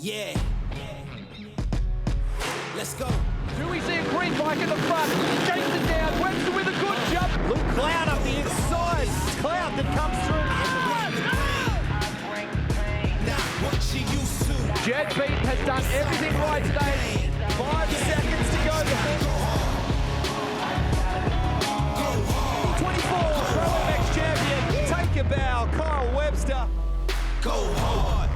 Yeah. Let's go. Do we see a green bike at the front? Shakes it down. Webster with a good jump. Luke Cloud up the inside. Cloud that comes through. Jet Beat has done everything right today. 5 seconds to go. 24, ProMX champion. Take a bow, Kyle Webster. Go hard.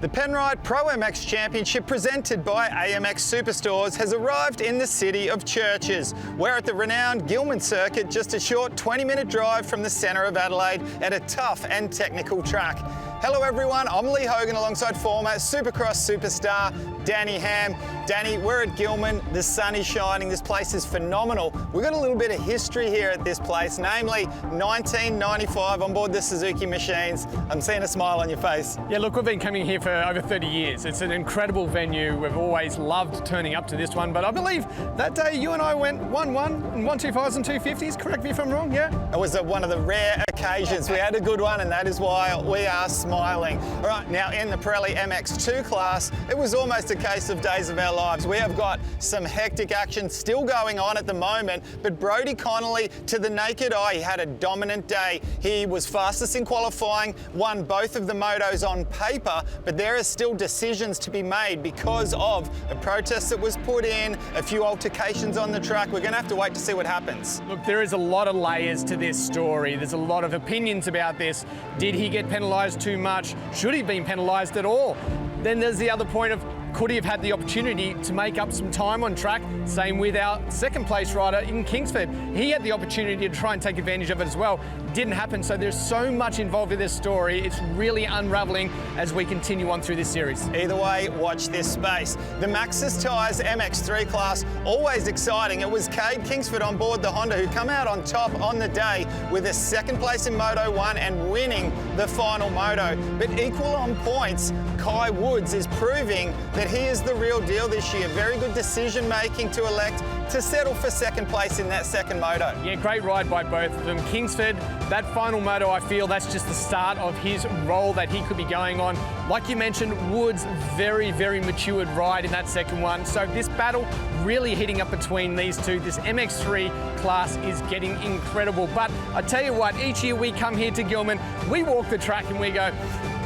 The Penrite ProMX Championship presented by AMX Superstores has arrived in the city of Churches. We're at the renowned Gillman circuit, just a short 20-minute drive from the centre of Adelaide at a tough and technical track. Hello everyone, I'm Lee Hogan alongside former Supercross superstar Danny Ham. Danny, we're at Gillman, the sun is shining, this place is phenomenal. We've got a little bit of history here at this place, namely 1995 on board the Suzuki machines. I'm seeing a smile on your face. Yeah, look, we've been coming here for over 30 years. It's an incredible venue. We've always loved turning up to this one, but I believe that day you and I went 1-1 and 125s and 250s, correct me if I'm wrong, yeah? It was one of the rare occasions. We had a good one and that is why we are smiling. All right, now in the Pirelli MX2 class, it was almost a case of days of our lives. We have got some hectic action still going on at the moment, but Brodie Connolly, to the naked eye, he had a dominant day. He was fastest in qualifying, won both of the motos on paper, but there are still decisions to be made because of a protest that was put in, a few altercations on the track. We're going to have to wait to see what happens. Look, there is a lot of layers to this story. There's a lot of opinions about this. Did he get penalised too much? Should he have been penalised at all? Then there's the other point of, could he have had the opportunity to make up some time on track? Same with our second place rider in Kingsford. He had the opportunity to try and take advantage of it as well. Didn't happen, so there's so much involved in this story. It's really unravelling as we continue on through this series. Either way, watch this space. The Maxxis Tyres MX3 class, always exciting. It was Cade Kingsford on board the Honda who come out on top on the day with a second place in Moto1 and winning the final moto. But equal on points, Kai Woods is proving that he is the real deal this year. Very good decision making to elect to settle for second place in that second moto. Yeah, great ride by both of them. Kingsford, that final moto, I feel that's just the start of his role that he could be going on. Like you mentioned, Woods, very, very matured ride in that second one. So this battle really heating up between these two. This MX3 class is getting incredible. But I tell you what, each year we come here to Gillman, we walk the track and we go,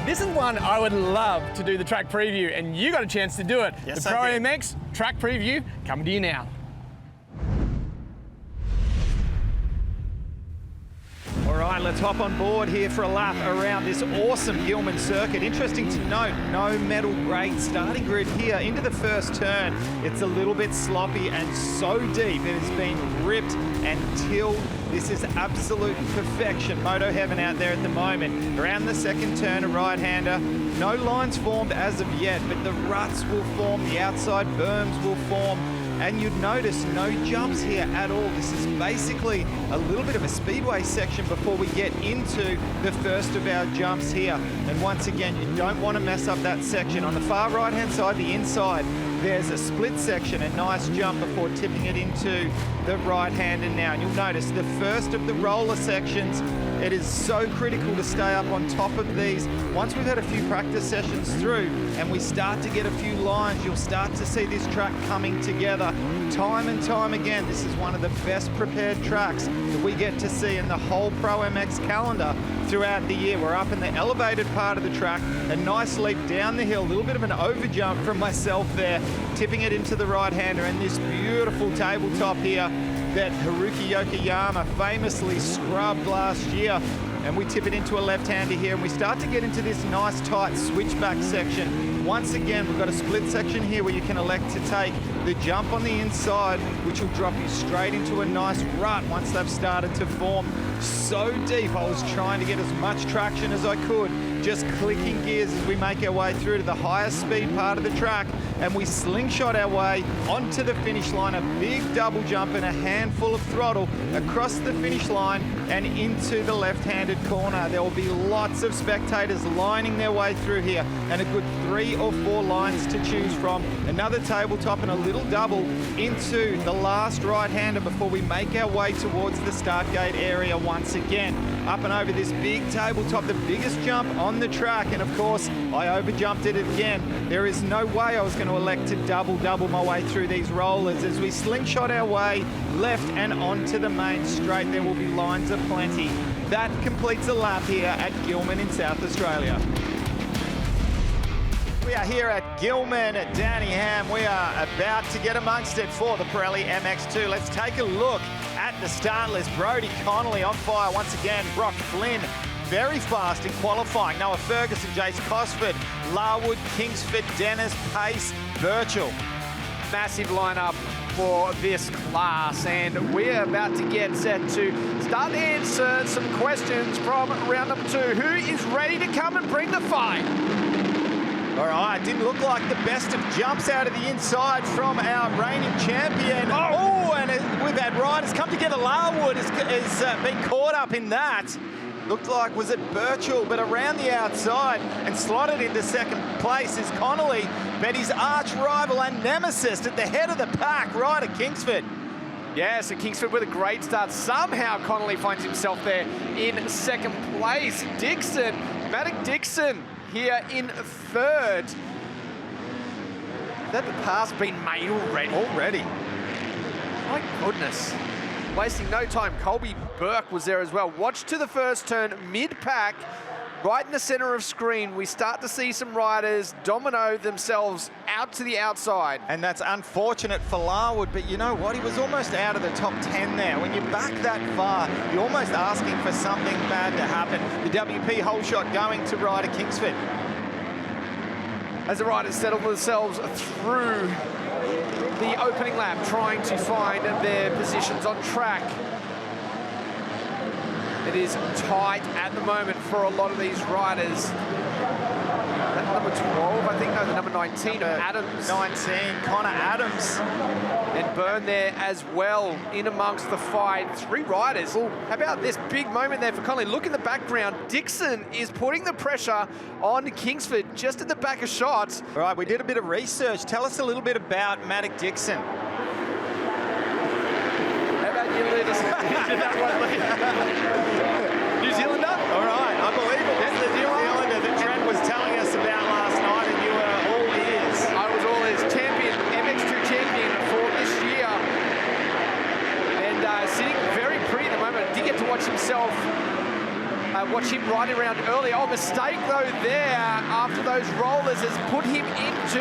this is one I would love to do the track preview, and you got a chance to do it. Yes, the ProMX track preview coming to you now. All right, let's hop on board here for a lap around this awesome Gillman circuit. Interesting to note, no metal grate starting grid here into the first turn. It's a little bit sloppy and so deep it has been ripped and tilled. This is absolute perfection. Moto heaven out there at the moment. Around the second turn, a right-hander. No lines formed as of yet, but the ruts will form, the outside berms will form. And you'd notice no jumps here at all. This is basically a little bit of a speedway section before we get into the first of our jumps here. And once again, you don't want to mess up that section. On the far right-hand side, the inside, there's a split section, a nice jump before tipping it into the right-hander now. And you'll notice the first of the roller sections, it is so critical to stay up on top of these. Once we've had a few practice sessions through and we start to get a few lines, you'll start to see this track coming together time and time again. This is one of the best prepared tracks that we get to see in the whole ProMX calendar throughout the year. We're up in the elevated part of the track, a nice leap down the hill, a little bit of an over jump from myself there, tipping it into the right-hander, and this beautiful tabletop here that Haruki Yokoyama famously scrubbed last year. And we tip it into a left-hander here, and we start to get into this nice tight switchback section. Once again, we've got a split section here where you can elect to take the jump on the inside, which will drop you straight into a nice rut once they've started to form. So deep, I was trying to get as much traction as I could just clicking gears as we make our way through to the highest speed part of the track, and we slingshot our way onto the finish line. A big double jump and a handful of throttle across the finish line and into the left-handed corner. There will be lots of spectators lining their way through here, and a good 3 or 4 lines to choose from. Another tabletop and a little double into the last right-hander before we make our way towards the start gate area once again. Up and over this big tabletop, the biggest jump on the track, and of course I overjumped it again. There is no way I was going to elect to double my way through these rollers. As we slingshot our way left and onto the main straight, there will be lines aplenty. That completes a lap here at Gillman in South Australia. We are here at Gillman at Danny Ham. We are about to get amongst it for the Pirelli MX2. Let's take a look at the start list. Brody Connolly on fire once again. Brock Flynn very fast in qualifying. Noah Ferguson, Jace Cosford, Larwood, Kingsford, Dennis, Pace, Birchall. Massive lineup for this class, and we're about to get set to start to answer some questions from round number 2. Who is ready to come and bring the fight? All right, didn't look like the best of jumps out of the inside from our reigning champion. Oh, and we've had riders come together. Larwood has been caught up in that. Looked like, was it Birchall, but around the outside and slotted into second place is Connolly, but his arch rival and nemesis at the head of the pack, Ryder Kingsford. Yeah, so Kingsford with a great start. Somehow Connolly finds himself there in second place. Dixon, Maddox Dixon here in third. That the pass been made already? My goodness. Wasting no time. Colby Burke was there as well. Watch to the first turn, mid-pack, right in the center of screen. We start to see some riders domino themselves out to the outside. And that's unfortunate for Larwood, but you know what? He was almost out of the top 10 there. When you back that far, you're almost asking for something bad to happen. The WP whole shot going to Ryder Kingsford. As the riders settle themselves through the opening lap, trying to find their positions on track. It is tight at the moment for a lot of these riders. That number 12, I think, no, the number 19, Adams. 19, Connor Adams. And Byrne there as well, in amongst the fight. 3 riders. Ooh, how about this big moment there for Connolly? Look in the background. Dixon is putting the pressure on Kingsford just at the back of shots. All right, we did a bit of research. Tell us a little bit about Maddox Dixon. How about you lead us into that one, New Zealander? All right, I believe it was the New Zealander that Trent was telling us about last night, and you were all ears. I was all ears. Champion, MX2 champion for this year. And sitting very pretty at the moment. Did get to watch himself, watch him riding around early. Oh, mistake though there after those rollers has put him into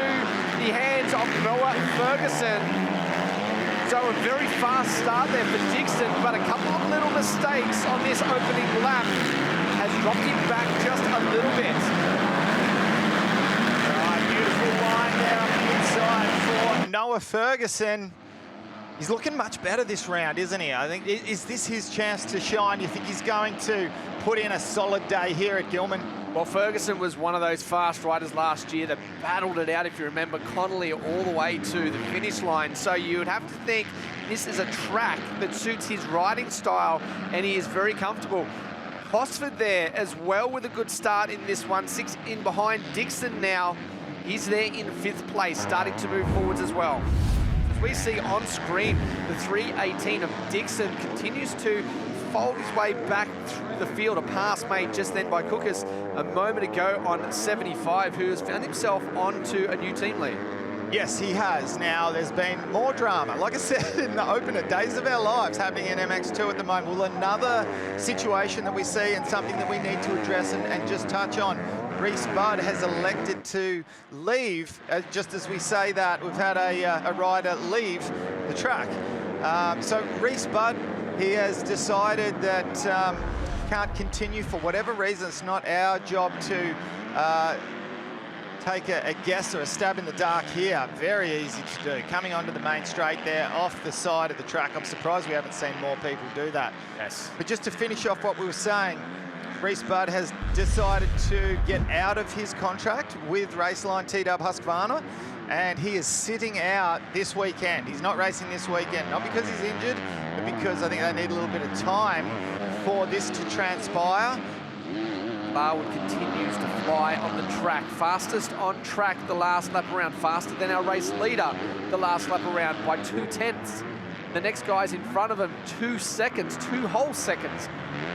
the hands of Noah Ferguson. So a very fast start there for Dixon, but a couple of little mistakes on this opening lap has dropped him back just a little bit. All right, beautiful line there on the inside for Noah Ferguson. He's looking much better this round, isn't he? I think, is this his chance to shine? You think he's going to put in a solid day here at Gillman? Well, Ferguson was one of those fast riders last year that battled it out, if you remember, Connolly all the way to the finish line. So you would have to think this is a track that suits his riding style, and he is very comfortable. Cosford there as well with a good start in this one. 6 in behind Dixon now. He's there in 5th place, starting to move forwards as well. As we see on screen, the 318 of Dixon continues to fold his way back through the field. A pass made just then by Cookers a moment ago on 75, who has found himself onto a new team lead. Yes, he has. Now, there's been more drama. Like I said in the opener, days of our lives happening in MX2 at the moment. Well, another situation that we see and something that we need to address and just touch on. Reese Budd has elected to leave. Just as we say that, we've had a rider leave the track. So Reese Budd, he has decided that can't continue for whatever reason. It's not our job to take a guess or a stab in the dark here. Very easy to do. Coming onto the main straight there, off the side of the track. I'm surprised we haven't seen more people do that. Yes. But just to finish off what we were saying, Reese Budd has decided to get out of his contract with Raceline T-Dub Husqvarna, and he is sitting out this weekend. He's not racing this weekend, not because he's injured, but because I think they need a little bit of time for this to transpire. Larwood continues to fly on the track. Fastest on track the last lap around, faster than our race leader the last lap around by 2/10. The next guy's in front of him 2 seconds, 2 whole seconds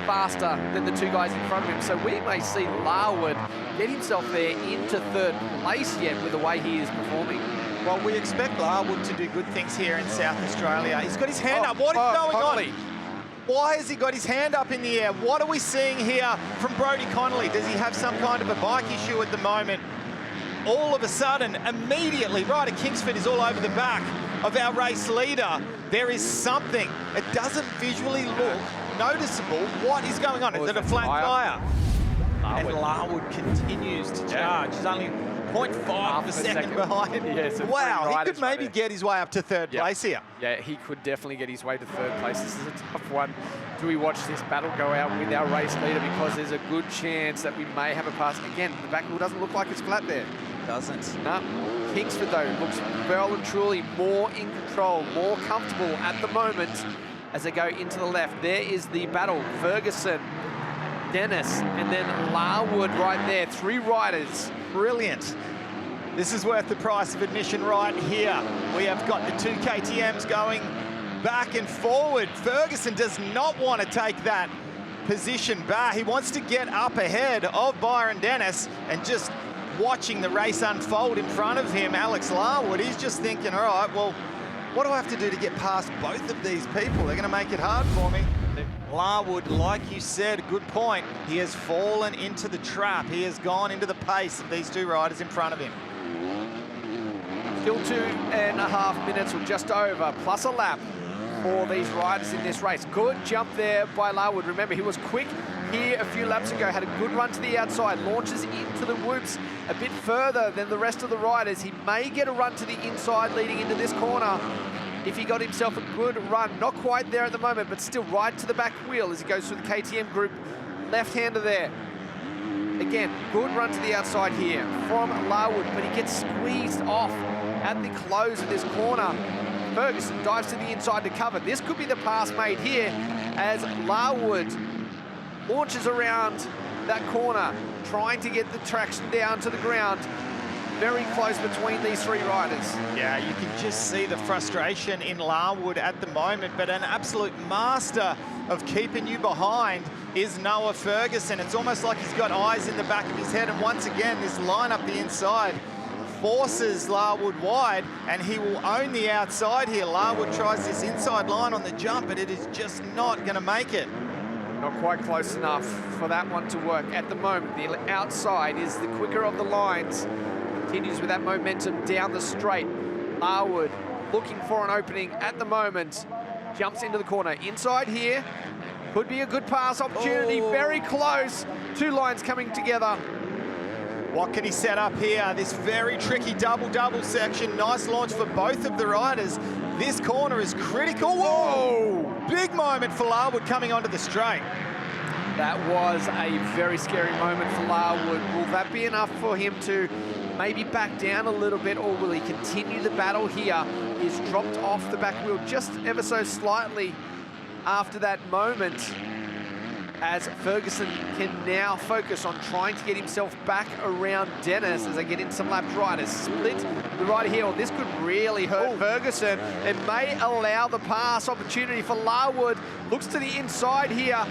faster than the 2 guys in front of him. So we may see Larwood get himself there into 3rd place yet with the way he is performing. Well, we expect Larwood to do good things here in South Australia. He's got his hand up. What is going on? Why has he got his hand up in the air? What are we seeing here from Brodie Connolly? Does he have some kind of a bike issue at the moment? All of a sudden, immediately, Ryder Kingsford is all over the back of our race leader. There is something. It doesn't visually look noticeable. What is going on? Is it a flat tire? And Larwood continues to charge. He's only 0.5 of a second behind. Yes, wow, he could maybe get his way up to 3rd place here. Yeah, he could definitely get his way to 3rd place. This is a tough one. Do we watch this battle go out with our race leader? Because there's a good chance that we may have a pass. Again, the back wheel doesn't look like it's flat there. Doesn't. No. Kingsford, though, looks well and truly more in control, more comfortable at the moment as they go into the left. There is the battle. Ferguson, Dennis, and then Larwood right there. 3 riders. Brilliant. This is worth the price of admission right here. We have got the 2 KTMs going back and forward. Ferguson does not want to take that position back. He wants to get up ahead of Byron Dennis, and just watching the race unfold in front of him, Alex Larwood, he's just thinking, all right, well, what do I have to do to get past both of these people? They're going to make it hard for me. Larwood, like you said, good point. He has fallen into the trap. He has gone into the pace of these 2 riders in front of him. Still 2.5 minutes or just over, plus a lap for these riders in this race. Good jump there by Larwood. Remember, he was quick here a few laps ago, had a good run to the outside, launches into the whoops a bit further than the rest of the riders. He may get a run to the inside leading into this corner if he got himself a good run. Not quite there at the moment, but still right to the back wheel as he goes through the KTM group. Left-hander there. Again, good run to the outside here from Larwood, but he gets squeezed off at the close of this corner. Ferguson dives to the inside to cover. This could be the pass made here as Larwood launches around that corner, trying to get the traction down to the ground. Very close between these 3 riders. Yeah, you can just see the frustration in Larwood at the moment, but an absolute master of keeping you behind is Noah Ferguson. It's almost like he's got eyes in the back of his head, and once again, this line up the inside forces Larwood wide, and he will own the outside here. Larwood tries this inside line on the jump, but it is just not going to make it. Not quite close enough for that one to work at the moment. The outside is the quicker of the lines. Continues with that momentum down the straight. Larwood looking for an opening at the moment. Jumps into the corner. Inside here. Could be a good pass opportunity. Very close. 2 lines coming together. What can he set up here? This very tricky double-double section. Nice launch for both of the riders. This corner is critical. Whoa! Big moment for Larwood coming onto the straight. That was a very scary moment for Larwood. Will that be enough for him to maybe back down a little bit, or will he continue the battle here? He's dropped off the back wheel just ever so slightly after that moment, as Ferguson can now focus on trying to get himself back around Dennis as they get in some laps right. A split the rider here. Well, this could really hurt Ferguson. It may allow the pass opportunity for Larwood. Looks to the inside here.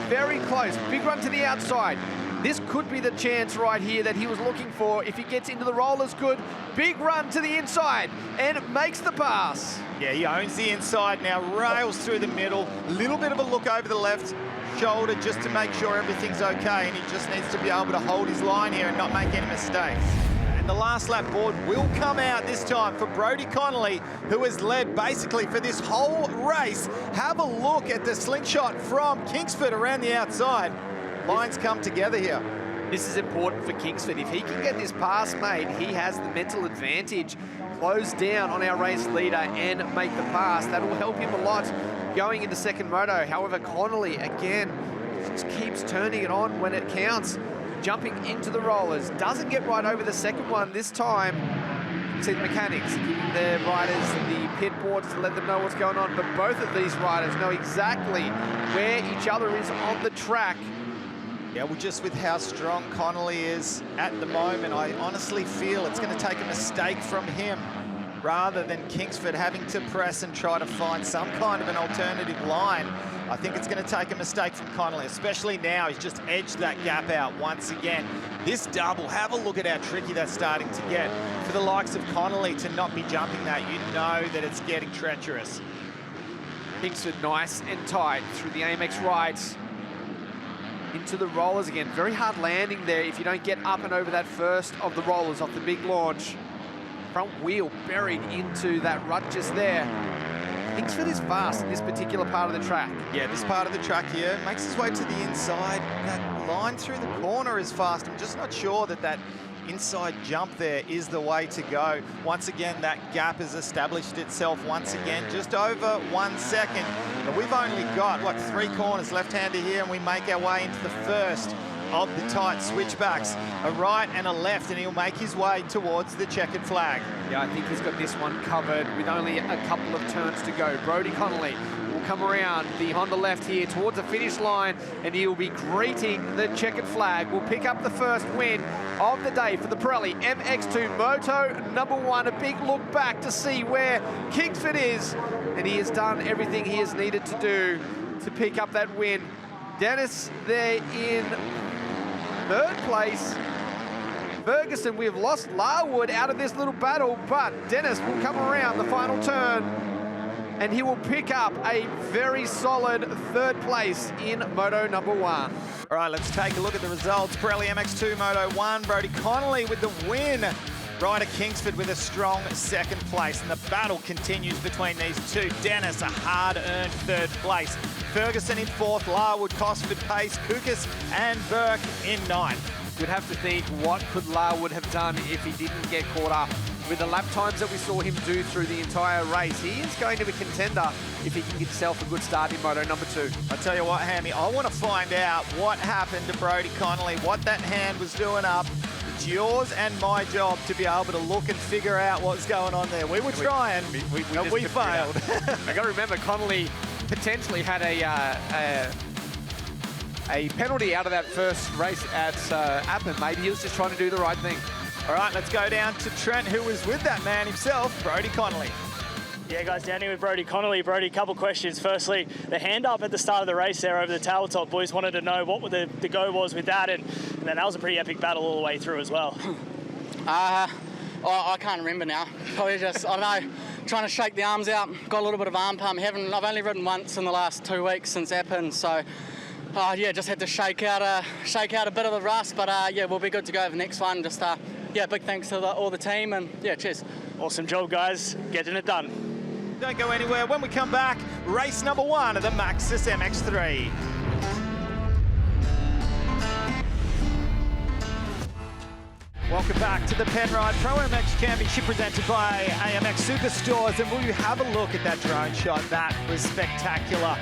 Very close. Big run to the outside. This could be the chance right here that he was looking for. If he gets into the rollers, good. Big run to the inside and makes the pass. Yeah, he owns the inside now, rails through the middle. A little bit of a look over the left shoulder just to make sure everything's okay, and he just needs to be able to hold his line here and not make any mistakes. And the last lap board will come out this time for Brodie Connolly, who has led basically for this whole race. Have a look at the slingshot from Kingsford around the outside. Lines come together here. This is important for Kingsford. If he can get this pass made, he has the mental advantage. Close down on our race leader and make the pass. That will help him a lot going into second moto. However, Connolly, again, just keeps turning it on when it counts. Jumping into the rollers, doesn't get right over the second one this time. See the mechanics giving their riders the pit boards to let them know what's going on, but both of these riders know exactly where each other is on the track. Yeah, well, just with how strong Connolly is at the moment, I honestly feel it's going to take a mistake from him rather than Kingsford having to press and try to find some kind of an alternative line. I think it's going to take a mistake from Connolly, especially now. He's just edged that gap out once again. This double, have a look at how tricky that's starting to get. For the likes of Connolly to not be jumping that, you know that it's getting treacherous. Kingsford nice and tight through the AMX rides. Into the rollers again. Very hard landing there if you don't get up and over that first of the rollers off the big launch. Front wheel buried into that rut just there. Kingsford is fast in this particular part of the track. Yeah, this part of the track here makes his way to the inside. That line through the corner is fast. I'm just not sure that that inside jump there is the way to go. Once again, that gap has established itself once again, just over 1 second. But we've only got, what, 3 corners left-hander here, and we make our way into the first of the tight switchbacks. A right and a left, and he'll make his way towards the checkered flag. Yeah, I think he's got this one covered with only a couple of turns to go. Brodie Connolly will come around the Honda left here towards the finish line, and he'll be greeting the checkered flag. Will pick up the first win of the day for the Pirelli MX2 Moto1. A big look back to see where Kingsford is, and he has done everything he has needed to do to pick up that win. Dennis there in third place. Ferguson, we have lost Larwood out of this little battle, but Dennis will come around the final turn and he will pick up a very solid third place in Moto number 1. All right, let's take a look at the results. Pirelli MX2 Moto1, Brodie Connolly with the win. Ryder Kingsford with a strong second place, and the battle continues between these two. Dennis, a hard-earned third place. Ferguson in fourth, Larwood, Cosford, Pace, Kukas and Burke in ninth. You'd have to think, what could Larwood have done if he didn't get caught up with the lap times that we saw him do through the entire race? He is going to be a contender if he can get himself a good start in Moto number 2. I tell you what, Hammy, I want to find out what happened to Brodie Connolly, what that hand was doing up. It's yours and my job to be able to look and figure out what's going on there. We were trying, but we failed. I got to remember, Connolly potentially had a penalty out of that first race at Appen. Maybe he was just trying to do the right thing. All right, let's go down to Trent, who was with that man himself, Brodie Connolly. Yeah, guys, down here with Brodie Connolly. Brodie, a couple questions. Firstly, the hand up at the start of the race there over the tabletop. Boys wanted to know what the go was with that, and then that was a pretty epic battle all the way through as well. I can't remember now. Probably just, I don't know, trying to shake the arms out. Got a little bit of arm pump. I've only ridden once in the last 2 weeks since Appen, so yeah, just had to shake out a bit of the rust. But yeah, we'll be good to go for the next one. Just yeah, big thanks to all the team, and yeah, cheers. Awesome job, guys. Getting it done. Don't go anywhere. When we come back, race number 1 of the Maxxis MX3. Welcome back to the Penrite ProMX Championship presented by AMX Superstores, and will you have a look at that drone shot? That was spectacular.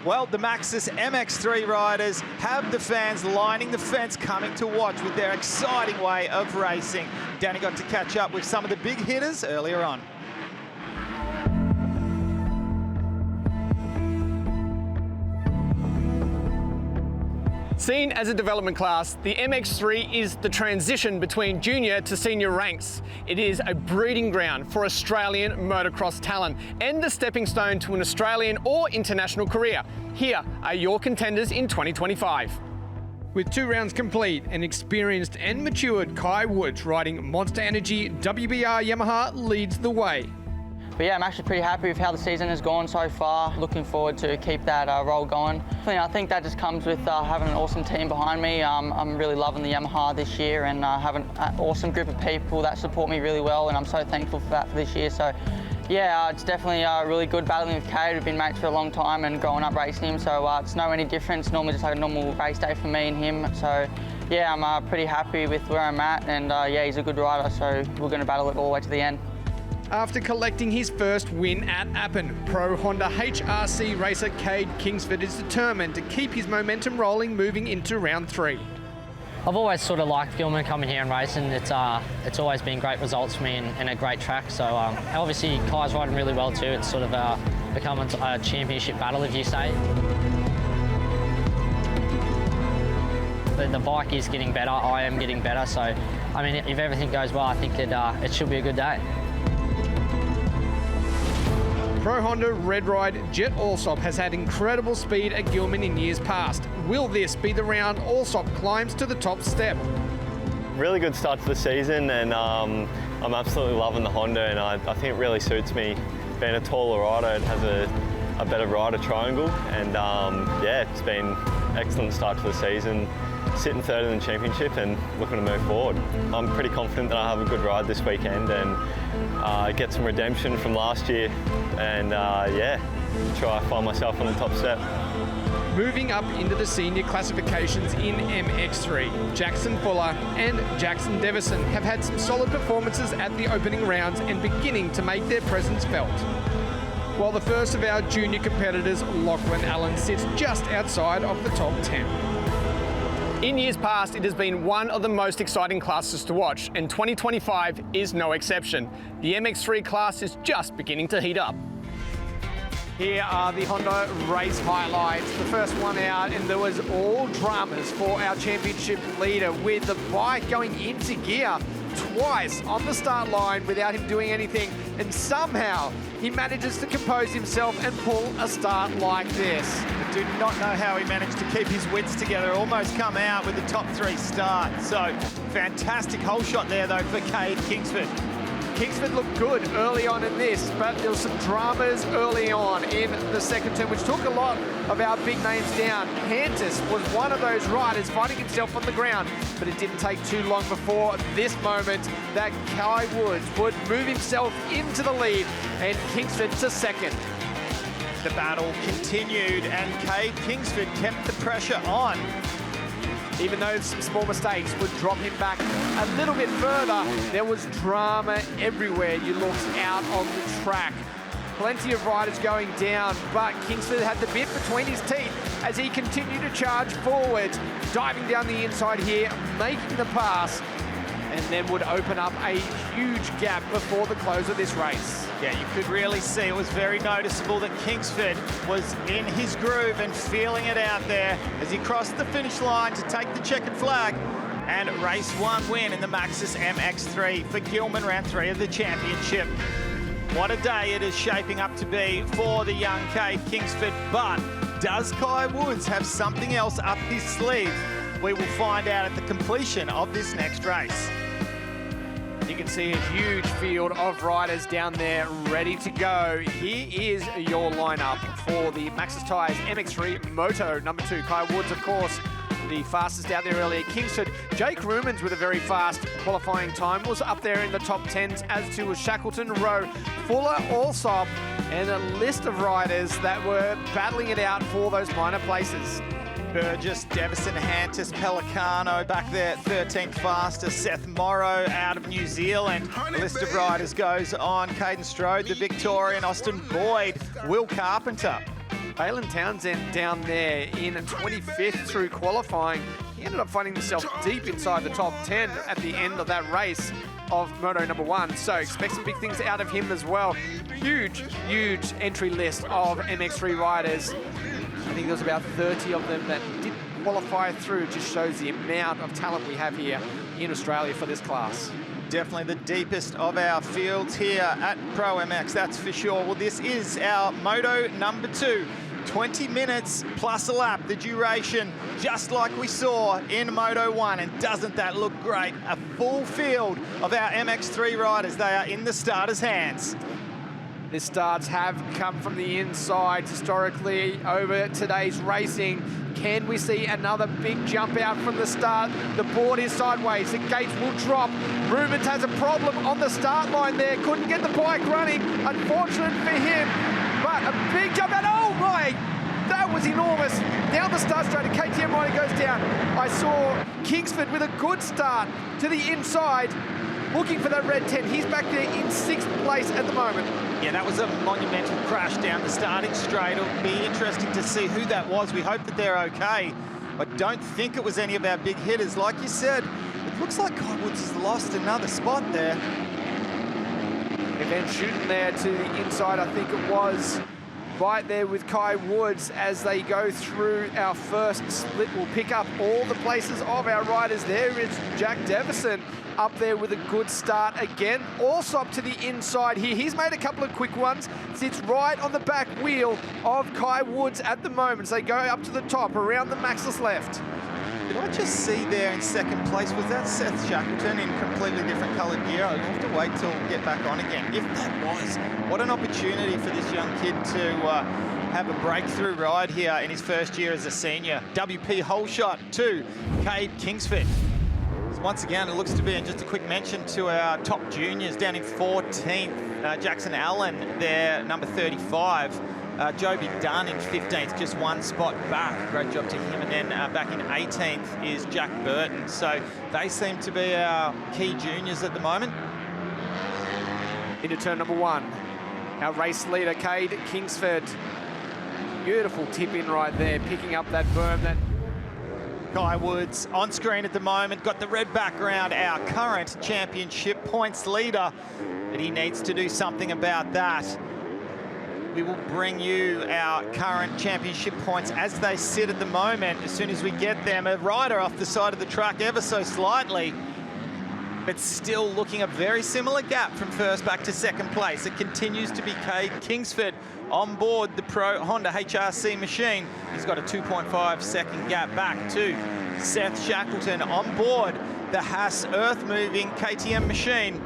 Well, the Maxxis MX3 riders have the fans lining the fence coming to watch with their exciting way of racing. Danny got to catch up with some of the big hitters earlier on. Seen as a development class, the MX3 is the transition between junior to senior ranks. It is a breeding ground for Australian motocross talent and the stepping stone to an Australian or international career. Here are your contenders in 2025. With 2 rounds complete, an experienced and matured Kai Woods riding Monster Energy WBR Yamaha leads the way. But yeah, I'm actually pretty happy with how the season has gone so far. Looking forward to keep that roll going. I think that just comes with having an awesome team behind me. I'm really loving the Yamaha this year, and having an awesome group of people that support me really well, and I'm so thankful for that for this year. So yeah, it's definitely really good battling with Cade. We've been mates for a long time and growing up racing him, so it's no any difference. Normally just like a normal race day for me and him. So yeah, I'm pretty happy with where I'm at, and yeah, he's a good rider, so we're going to battle it all the way to the end. After collecting his first win at Appin, Pro Honda HRC racer Cade Kingsford is determined to keep his momentum rolling moving into round 3. I've always sort of liked Gillman coming here and racing. It's always been great results for me and a great track. So obviously Kai's riding really well too. It's sort of become a championship battle, if you say. The bike is getting better. I am getting better. So I mean, if everything goes well, I think it should be a good day. Pro Honda Red Ride Jet Allsop has had incredible speed at Gillman in years past. Will this be the round Allsop climbs to the top step? Really good start to the season, and I'm absolutely loving the Honda, and I think it really suits me. Being a taller rider, it has a better rider triangle, and yeah, it's been an excellent start to the season. Sitting third in the championship and looking to move forward. I'm pretty confident that I'll have a good ride this weekend and get some redemption from last year, and yeah, try to find myself on the top step. Moving up into the senior classifications in MX3, Jackson Fuller and Jackson Devison have had some solid performances at the opening rounds and beginning to make their presence felt. While the first of our junior competitors, Lachlan Allen, sits just outside of the top 10. In years past, it has been one of the most exciting classes to watch, and 2025 is no exception. The MX3 class is just beginning to heat up. Here are the Honda race highlights. The first one out, and there was all dramas for our championship leader, with the bike going into gear twice on the start line without him doing anything, and somehow he manages to compose himself and pull a start like this. I do not know how he managed to keep his wits together, almost come out with the top 3 start. So fantastic hole shot there though for Cade Kingsford. Kingsford looked good early on in this, but there was some dramas early on in the second turn, which took a lot of our big names down. Hantis was one of those riders fighting himself on the ground, but it didn't take too long before this moment that Kai Woods would move himself into the lead and Kingsford to second. The battle continued and Cade Kingsford kept the pressure on. Even though some small mistakes would drop him back a little bit further, there was drama everywhere you looked out on the track. Plenty of riders going down, but Kingsford had the bit between his teeth as he continued to charge forward, diving down the inside here, making the pass, and then would open up a huge gap before the close of this race. Yeah, you could really see it was very noticeable that Kingsford was in his groove and feeling it out there as he crossed the finish line to take the checkered flag and race 1 win in the Maxxis MX3 for Gillman round 3 of the championship. What a day it is shaping up to be for the young Cade Kingsford, but does Kai Woods have something else up his sleeve? We will find out at the completion of this next race. You can see a huge field of riders down there ready to go. Here is your lineup for the Maxxis Tyres MX3 Moto number 2. Kai Woods, of course, the fastest out there earlier. Kingsford, Jake Rumans with a very fast qualifying time was up there in the top 10s, as too was Shackleton, Rowe, Fuller, Allsop, and a list of riders that were battling it out for those minor places. Burgess, Devison, Hantis, Pelicano back there, 13th fastest. Seth Morrow out of New Zealand. The list of riders goes on. Caden Strode, the Victorian, Austin Boyd, Will Carpenter. Balin Townsend down there in 25th through qualifying. He ended up finding himself deep inside the top 10 at the end of that race of Moto number 1. So expect some big things out of him as well. Huge entry list of MX3 riders. I think there was about 30 of them that didn't qualify through. It just shows the amount of talent we have here in Australia for this class. Definitely the deepest of our fields here at ProMX, that's for sure. Well, this is our Moto number 2. 20 minutes plus a lap, the duration, just like we saw in Moto1. And doesn't that look great? A full field of our MX3 riders. They are in the starters' hands. The starts have come from the inside historically over today's racing. Can we see another big jump out from the start? The board is sideways, the gates will drop. Rumans has a problem on the start line there. Couldn't get the bike running, unfortunate for him. But a big jump out, oh my! That was enormous. Down the start straight, and KTM rider goes down. I saw Kingsford with a good start to the inside. looking for that red 10. He's back there in 6th place at the moment. Yeah, that was a monumental crash down the starting straight. It'll be interesting to see who that was. We hope that they're okay. I don't think it was any of our big hitters. Like you said, it looks like Kai Woods has lost another spot there. And then shooting there to the inside, I think it was right there with Kai Woods as they go through our first split. We'll pick up all the places of our riders. There is Jack Devison up there with a good start again. Allsop to the inside here. He's made a couple of quick ones. Sits right on the back wheel of Kai Woods at the moment. So they go up to the top, around the Maxxis left. Did I just see there in 2nd place, was that Seth Shackleton in completely different coloured gear? I'll have to wait till we get back on again. If that was, what an opportunity for this young kid to have a breakthrough ride here in his first year as a senior. WP hole shot to Cade Kingsford. So once again, it looks to be, and just a quick mention to our top juniors down in 14th, Jackson Allen there, number 35. Joby Dunn in 15th, just one spot back. Great job to him. And then back in 18th is Jack Burton. So they seem to be our key juniors at the moment. Into turn number 1. Our race leader, Cade Kingsford. Beautiful tip in right there, picking up that berm. That Kai Woods on screen at the moment, got the red background, our current championship points leader. But he needs to do something about that. We will bring you our current championship points as they sit at the moment. As soon as we get them, a rider off the side of the track ever so slightly, but still looking a very similar gap from first back to 2nd place. It continues to be Cade Kingsford on board the Pro Honda HRC machine. He's got a 2.5 second gap back to Seth Shackleton on board the Haas earth-moving KTM machine.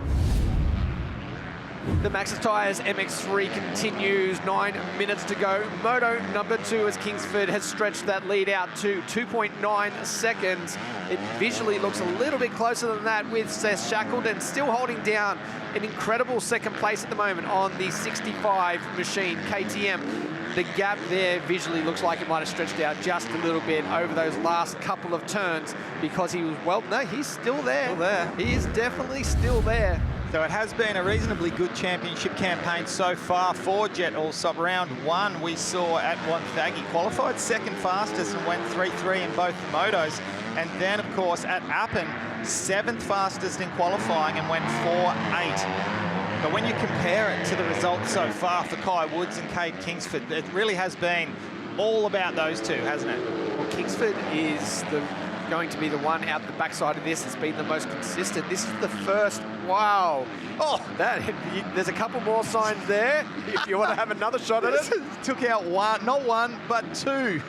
The Maxxis Tyres MX3 continues, 9 minutes to go. Moto number 2 as Kingsford has stretched that lead out to 2.9 seconds. It visually looks a little bit closer than that with Seth Shackleton still holding down an incredible 2nd place at the moment on the 65 machine KTM. The gap there visually looks like it might have stretched out just a little bit over those last couple of turns because he was, well, no, he's still there. Still there. He is definitely still there. So it has been a reasonably good championship campaign so far for Jet Allsop. Round 1 we saw at Wonthaggi, qualified 2nd fastest and went 3-3 in both motos. And then, of course, at Appen, 7th fastest in qualifying and went 4-8. But when you compare it to the results so far for Kai Woods and Cade Kingsford, it really has been all about those two, hasn't it? Well, Kingsford is going to be the one out the backside of this that's been the most consistent. This is the first, wow. Oh, there's a couple more signs there if you want to have another shot at it. Took out one, not one, but 2.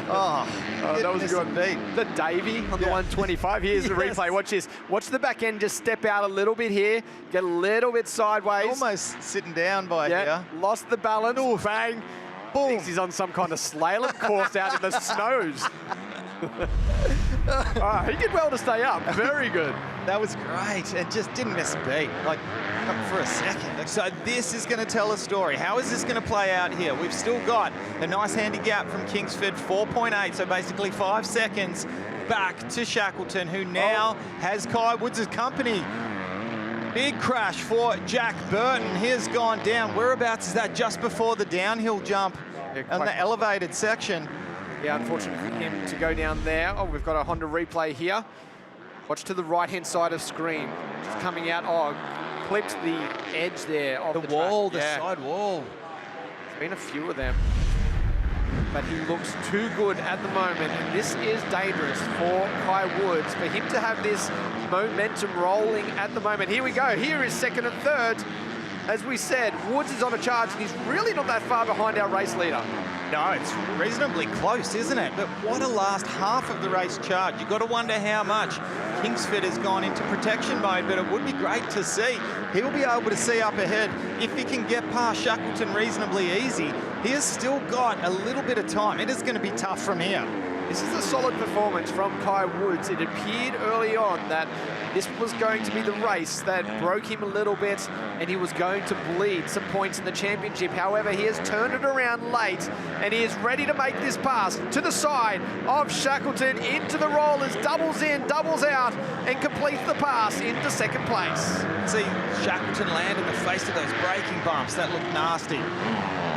Oh, that was a good beat. The Davey on the 125. Here's the replay. Watch this. Watch the back end just step out a little bit here, get a little bit sideways. Almost sitting down by here. Lost the balance. Ooh. Bang. Boom. Thinks he's on some kind of slalom course out in the snows. He did well to stay up. Very good. That was great. And just didn't miss a beat. Like, up for a second. So this is going to tell a story. How is this going to play out here? We've still got a nice handy gap from Kingsford, 4.8, so basically 5 seconds back to Shackleton, who now has Kai Woods' company. Big crash for Jack Burton. He has gone down. Whereabouts is that? Just before the downhill jump on the elevated section. Yeah, unfortunately for him to go down there. Oh, we've got a Honda replay here. Watch to the right-hand side of screen. Just coming out. Oh, clipped the edge there of the wall, track. the side wall. There's been a few of them. But he looks too good at the moment. And this is dangerous for Kai Woods. For him to have this momentum rolling at the moment. Here we go. Here is 2nd and 3rd. As we said, Woods is on a charge and he's really not that far behind our race leader. No, it's reasonably close, isn't it? But what a last half of the race charge. You've got to wonder how much Kingsford has gone into protection mode, but it would be great to see. He'll be able to see up ahead. If he can get past Shackleton reasonably easy, he has still got a little bit of time. It is going to be tough from here. This is a solid performance from Kai Woods. It appeared early on that this was going to be the race that broke him a little bit and he was going to bleed some points in the championship. However, he has turned it around late and he is ready to make this pass to the side of Shackleton into the rollers, doubles in, doubles out and completes the pass into second place. See Shackleton land in the face of those braking bumps. That looked nasty.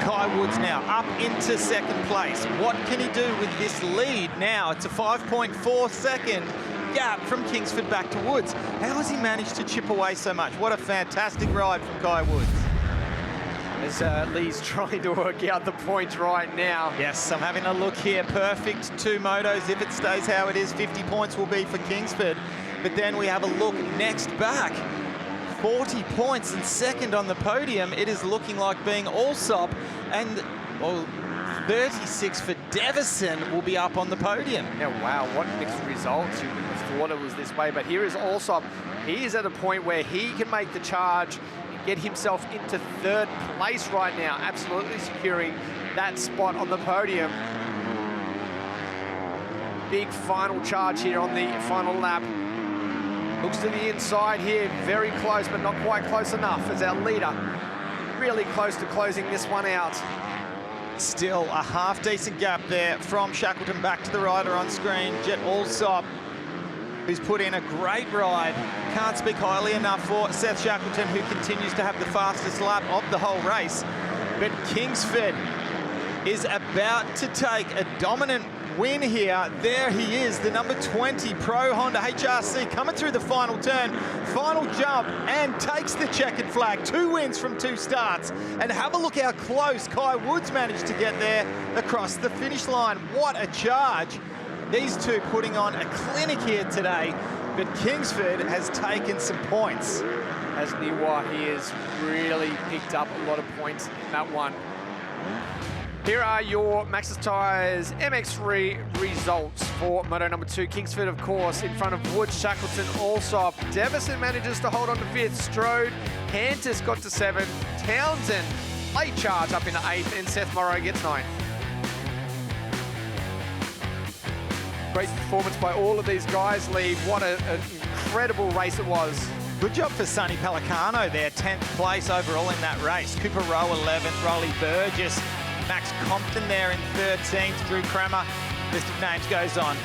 Kai Woods now up into second place. What can he do with this lead now? It's a 5.4 second gap from Kingsford back to Woods. How has he managed to chip away so much? What a fantastic ride from Kai Woods. As Lee's trying to work out the points right now. Yes, I'm having a look here. Perfect 2 motos. If it stays how it is, 50 points will be for Kingsford. But then we have a look next back. 40 points and second on the podium. It is looking like being Allsop, and 36 for Devison will be up on the podium. Now, wow, what mixed results. You would have thought it was this way, but here is Allsop. He is at a point where he can make the charge and get himself into third place right now, absolutely securing that spot on the podium. Big final charge here on the final lap. Looks to the inside here, very close, but not quite close enough as our leader really close to closing this one out. Still a half-decent gap there from Shackleton back to the rider on screen, Jet Allsop, who's put in a great ride. Can't speak highly enough for Seth Shackleton, who continues to have the fastest lap of the whole race. But Kingsford is about to take a dominant win here. There he is, the number 20 Pro Honda HRC coming through the final turn, final jump, and takes the checkered flag. 2 wins from 2 starts. And have a look how close Kai Woods managed to get there across the finish line. What a charge. These two putting on a clinic here today, but Kingsford has taken some points. Hasn't he what? He has really picked up a lot of points in that one. Here are your Maxxis Tyres MX3 results for Moto number 2. Kingsford, of course, in front of Woods, Shackleton, Allsop. Devison manages to hold on to 5th. Strode, Hantis got to 7th. Townsend, late charge up into 8th, and Seth Morrow gets 9th. Great performance by all of these guys, Lee. What an incredible race it was. Good job for Sonny Pelicano there, 10th place overall in that race. Cooper Rowe 11th, Rolly Burgess, Max Compton there in 13th, Drew Kramer, list of names goes on.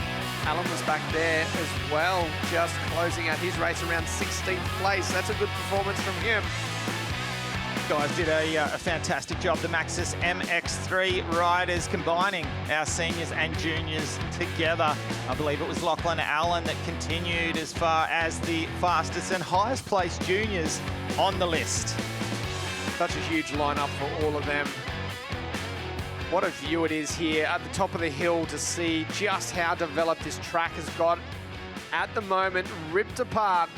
Allen was back there as well, just closing out his race around 16th place. That's a good performance from him. Guys did a fantastic job. The Maxxis MX3 riders combining our seniors and juniors together. I believe it was Lachlan Allen that continued as far as the fastest and highest placed juniors on the list. Such a huge lineup for all of them. What a view it is here at the top of the hill to see just how developed this track has got. At the moment, ripped apart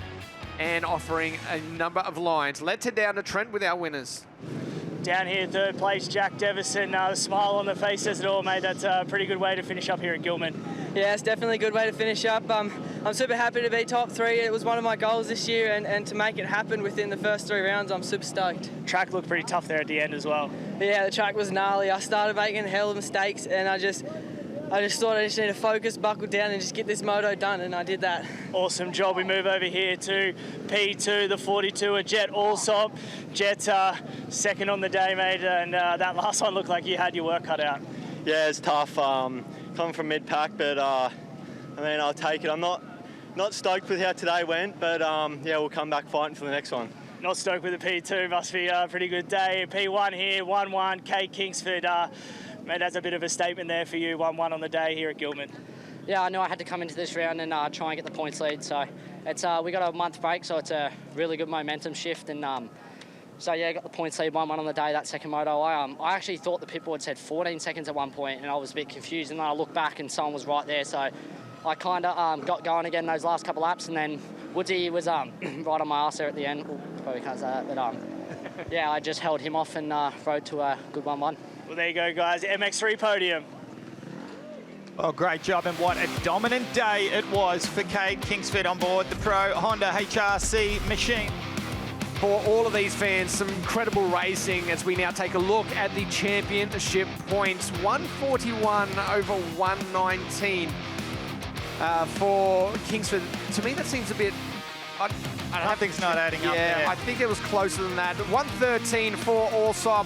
and offering a number of lines. Let's head down to Trent with our winners. Down here, 3rd place, Jack Devison. The smile on the face says it all, mate. That's a pretty good way to finish up here at Gillman. Yeah, it's definitely a good way to finish up. I'm super happy to be top 3. It was one of my goals this year, and to make it happen within the first 3 rounds, I'm super stoked. Track looked pretty tough there at the end as well. Yeah, the track was gnarly. I started making a hell of mistakes, and I just thought I just need to focus, buckle down, and just get this moto done, and I did that. Awesome job. We move over here to P2, the 42, a Jet Allsop. Jet, 2nd on the day, mate, and that last one looked like you had your work cut out. Yeah, it's tough coming from mid-pack, but I mean, I'll take it. I'm not stoked with how today went, but yeah, we'll come back fighting for the next one. Not stoked with the P2, must be a pretty good day. P1 here, 1-1, Kate Kingsford. Mate, that's a bit of a statement there for you, 1-1 on the day here at Gillman. Yeah, I knew I had to come into this round and try and get the points lead. So it's we got a month break, so it's a really good momentum shift. And so yeah, got the points lead, 1-1 on the day, that second moto. I actually thought the pit board said 14 seconds at one point, and I was a bit confused. And then I looked back and someone was right there. So I kind of got going again those last couple laps, and then Woodsy was right on my arse there at the end. Ooh, probably can't say that, but yeah, I just held him off and rode to a good 1-1. Well, there you go, guys. MX3 Podium. Oh, great job, and what a dominant day it was for Kate Kingsford on board the Pro Honda HRC machine. for all of these fans. Some incredible racing as we now take a look at the championship points. 141 over 119 for Kingsford. To me, that seems a bit... Nothing's not adding up there. Yeah, I think it was closer than that. 113 for Allsop,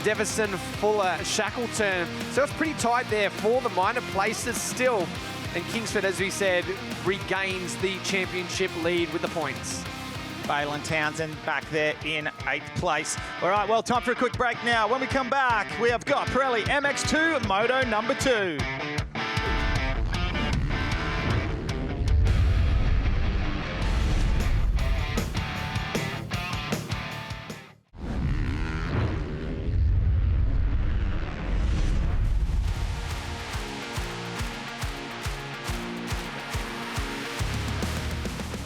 Devison, Fuller, Shackleton. So it's pretty tight there for the minor places still. And Kingsford, as we said, regains the championship lead with the points. Balin Townsend back there in 8th place. All right, well, time for a quick break now. When we come back, we have got Pirelli MX2 Moto number 2.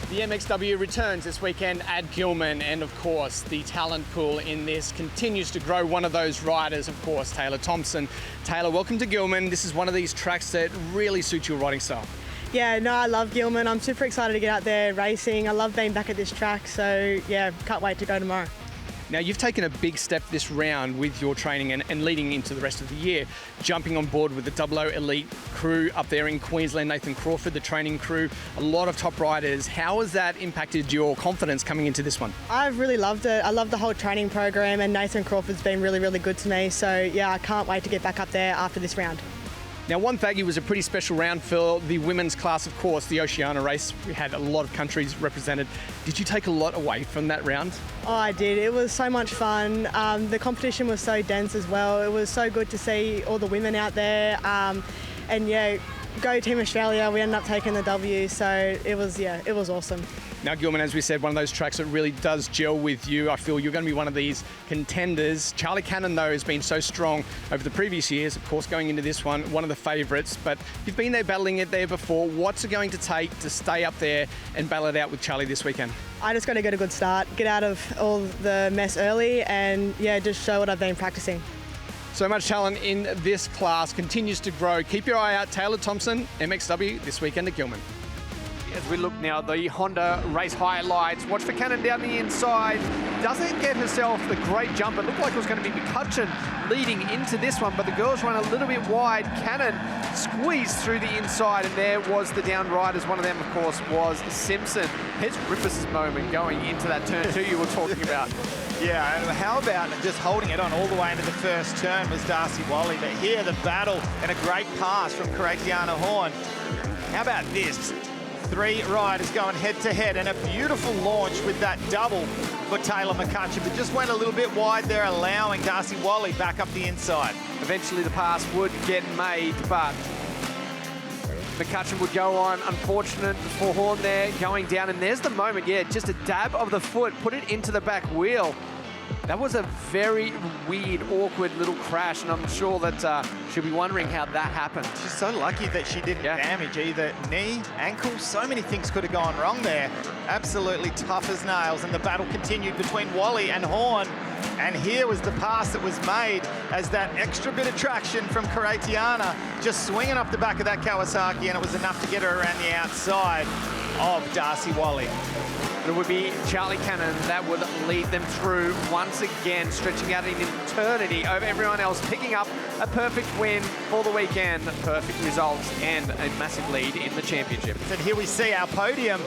The MXW returns this weekend at Gillman, and of course the talent pool in this continues to grow. One of those riders, of course, Taylor Thompson. Taylor, welcome to Gillman. This is one of these tracks that really suits your riding style. Yeah, no, I love Gillman. I'm super excited to get out there racing. I love being back at this track, so yeah, can't wait to go tomorrow. Now, you've taken a big step this round with your training and leading into the rest of the year, jumping on board with the 00 Elite crew up there in Queensland, Nathan Crawford, the training crew, a lot of top riders. How has that impacted your confidence coming into this one? I've really loved it. I love the whole training program, and Nathan Crawford's been really, really good to me. So yeah, I can't wait to get back up there after this round. Now, one Thaggy was a pretty special round for the women's class, of course, the Oceania race. We had a lot of countries represented. Did you take a lot away from that round? Oh, I did. It was so much fun. The competition was so dense as well. It was so good to see all the women out there. And yeah, go Team Australia. We ended up taking the W, so it was awesome. Now, Gillman, as we said, one of those tracks that really does gel with you. I feel you're going to be one of these contenders. Charlie Cannon, though, has been so strong over the previous years. Of course, going into this one the favourites. But you've been there battling it there before. What's it going to take to stay up there and battle it out with Charlie this weekend? I just got to get a good start, get out of all the mess early, and yeah, just show what I've been practicing. So much talent in this class continues to grow. Keep your eye out. Taylor Thompson, MXW, this weekend at Gillman. As we look now, the Honda race highlights. Watch for Cannon down the inside. Doesn't get herself the great jump. It looked like it was going to be McCutcheon leading into this one, but the girls run a little bit wide. Cannon squeezed through the inside, and there was the down riders. One of them, of course, was Simpson. Here's Rippers's moment going into that turn 2 you were talking about. Yeah, and how about just holding it on all the way into the first turn was Darcy Wally, but here the battle and a great pass from Karatiana Horn. How about this? 3 riders going head-to-head, and a beautiful launch with that double for Taylor McCutcheon, but just went a little bit wide there, allowing Darcy Wally back up the inside. Eventually the pass would get made, but McCutcheon would go on. Unfortunate for Horn there, going down, and there's the moment, yeah, just a dab of the foot, put it into the back wheel. That was a very weird, awkward little crash, and I'm sure that she'll be wondering how that happened. She's so lucky that she didn't damage either knee, ankle. So many things could have gone wrong there. Absolutely tough as nails, and the battle continued between Wally and Horn. And here was the pass that was made as that extra bit of traction from Karatiana just swinging off the back of that Kawasaki, and it was enough to get her around the outside of Darcy Wally. It would be Charlie Cannon that would lead them through once again, stretching out an eternity over everyone else, picking up a perfect win for the weekend, perfect results, and a massive lead in the championship. And here we see our podium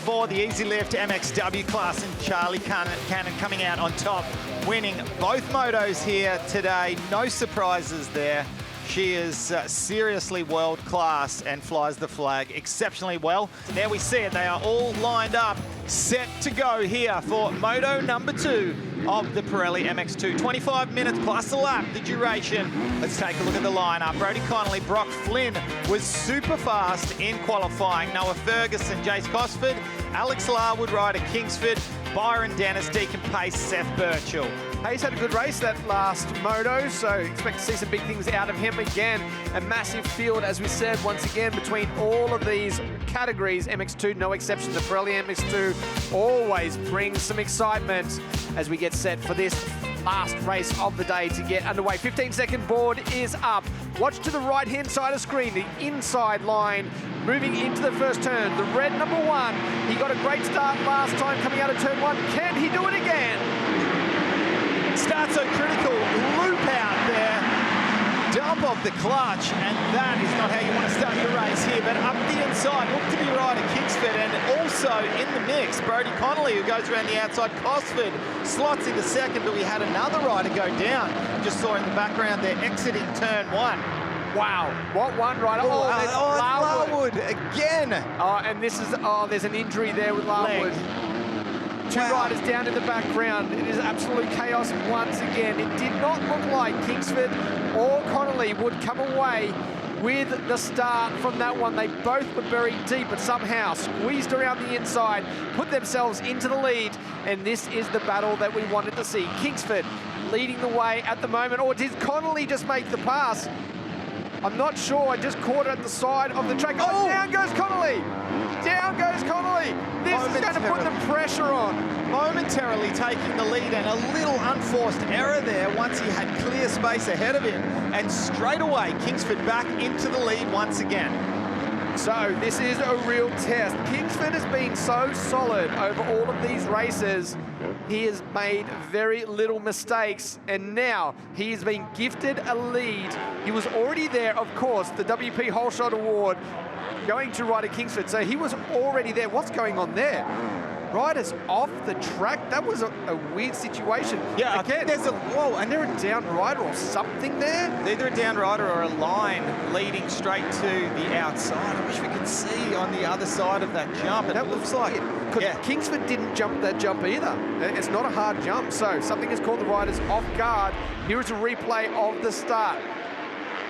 for the Easy Lift MXW class, and Charlie Cannon coming out on top, winning both motos here today. No surprises there. She is seriously world class and flies the flag exceptionally well. There we see it. They are all lined up, set to go here for Moto number 2 of the Pirelli MX2. 25 minutes plus a lap, the duration. Let's take a look at the lineup. Brodie Connolly, Brock Flynn was super fast in qualifying. Noah Ferguson, Jace Cosford, Alex Larwood, Ryder Kingsford, Byron Dennis, Deacon Pace, Seth Birchall. Pace had a good race that last moto, so expect to see some big things out of him again. A massive field, as we said, once again, between all of these categories. MX2, no exception. The Pirelli MX2 always brings some excitement as we get set for this last race of the day to get underway. 15-second board is up. Watch to the right-hand side of screen, the inside line, moving into the first turn. The red number 1, he got a great start last time coming out of turn 1. Can he do it again? Start so critical, loop out there, dump of the clutch, and that is not how you want to start your race here, but up the inside, look to be right at Kingsford, and also in the mix, Brodie Connolly, who goes around the outside. Cosford slots into second, but we had another rider go down. Just saw in the background there, exiting turn 1. Wow, what one rider? Oh, there's Larwood again. Oh, and this is, there's an injury there with Larwood. Two riders down in the background. It is absolute chaos once again. It did not look like Kingsford or Connolly would come away with the start from that one. They both were buried deep, but somehow squeezed around the inside, put themselves into the lead, and this is the battle that we wanted to see. Kingsford leading the way at the moment, or did Connolly just make the pass? I'm not sure. I just caught it at the side of the track. Oh, down goes Connolly! Down goes Connolly! This is going to put the pressure on. Momentarily taking the lead, and a little unforced error there once he had clear space ahead of him. And straight away, Kingsford back into the lead once again. So this is a real test. Kingsford has been so solid over all of these races. He has made very little mistakes, and now he's been gifted a lead. He was already there, of course, the WP Whole Shot Award going to Ryder Kingsford, so he was already there. What's going on there? Riders off the track. That was a weird situation. Yeah, again, there's a and they're a down rider or something there. Either a down rider or a line leading straight to the outside. I wish we could see on the other side of that jump. That looks like it. Because Kingsford didn't jump that jump either. It's not a hard jump, so something has caught the riders off guard. Here is a replay of the start.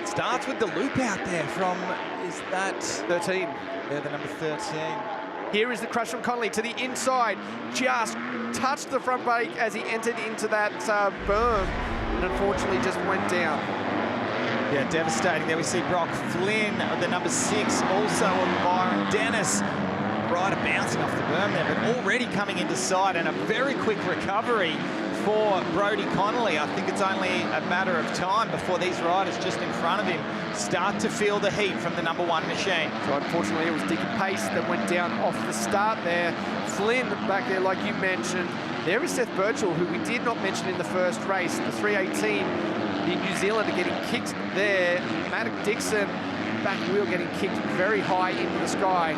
Starts with the loop out there from, is that 13? Yeah, the number 13. Here is the crash from Connolly to the inside. Just touched the front brake as he entered into that berm, and unfortunately just went down. Yeah, devastating. There we see Brock Flynn, the number 6, also on Byron Dennis. Rider bouncing off the berm there, but already coming into sight, and a very quick recovery for Brodie Connolly. I think it's only a matter of time before these riders just in front of him start to feel the heat from the number 1 machine. So unfortunately it was Deacon Pace that went down off the start there. Flynn back there, like you mentioned. There is Seth Birchall, who we did not mention in the first race, the 318. The New Zealander getting kicked there. Maddox Dixon, back wheel getting kicked very high into the sky.